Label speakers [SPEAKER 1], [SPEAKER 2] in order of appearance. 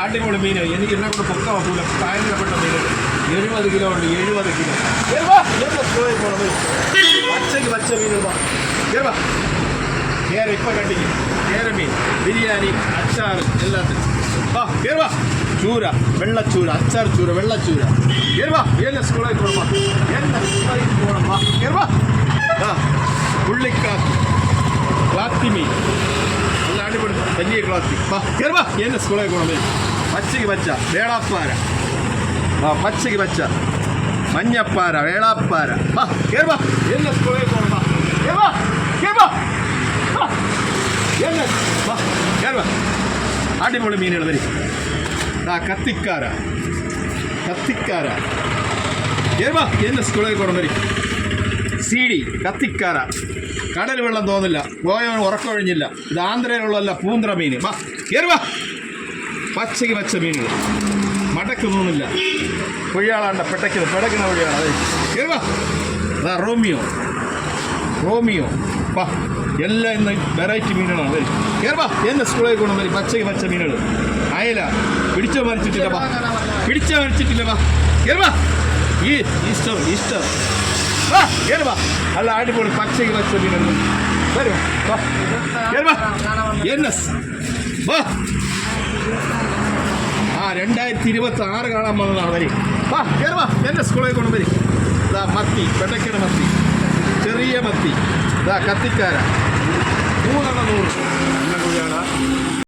[SPEAKER 1] അടിപൊളി മീൻ. എനിക്ക് എന്നെ കൊണ്ട് പൊക്ക വെക്കൂല. ഭയങ്കരപ്പെട്ട മീനുകൾ 70 കിലോ ഉണ്ട്. 70 കിലോ. പച്ചയ്ക്ക് പച്ച മീനുകൾ. കേര ഇപ്പം കണ്ടിക്കും. കേരമീൻ, ബിരിയാണി, അച്ചാർ എല്ലാത്തിനും. ചൂര, വെള്ളച്ചൂര, അച്ചാർ ചൂര, വെള്ളച്ചൂര. എന്നെ സ്കൂളിൽ പോകണം. എന്നെ സ്കൂളിൽ പോകണം. പുള്ളിക്കാത്തി, ക്ലാത്തി മീൻ, നല്ല അടിപൊളി വലിയ ക്ലാത്തി. എന്നെ സ്കൂളിൽ പോകണം. പച്ചയ്ക്ക് പച്ച വേളാപ്പാര, പച്ചയ്ക്ക് പച്ച മഞ്ഞപ്പാര, വേളാപ്പാര. എന്നെ സ്കൂളിൽ പോകണം. അടിപൊളി മീനുകൾ വരും. കത്തിക്കാര, കത്തിക്കാര. എന്നെ സ്കൂളിൽ കൊണ്ട് വരും. സീഡി, കത്തിക്കാര. കടൽ വെള്ളം തോന്നില്ല, പോയവൻ ഉറക്കമൊഴിഞ്ഞില്ല. ഇത് ആന്ധ്രയിലുള്ളതല്ല, പൂന്ത്ര മീൻ. പച്ചയ്ക്ക് പച്ച മീനുകൾ, മടക്ക് തോന്നില്ല. കൊഴിയാളാണ്ട പെടക്കുന്ന കൊഴിയാള. Romeo, Romeo. എല്ലാം ഇന്ന് വെറൈറ്റി മീനുകളാണ്. എന്നെ സ്കൂളിൽ കൊണ്ട് വരും. പച്ചയ്ക്ക് പച്ച മീനുകൾ. അയല പിടിച്ചോ മരിച്ചിട്ടില്ല. പിടിച്ചോ മരിച്ചിട്ടില്ല. ഈ ഈസ്റ്റർ ഈസ്റ്റർ അല്ല അടിപൊളി പച്ചയ്ക്ക് പച്ച മീനുകൾ വരും. എൻഎസ് 2026 കാണാൻ വന്നതാണ്. വരി എന്നെ സ്കൂളിൽ കൊണ്ട് വരും. മത്തി, പെട്ടക്കണ മത്തി, ചെറിയ മത്തി. കത്തിക്കാര 3 100.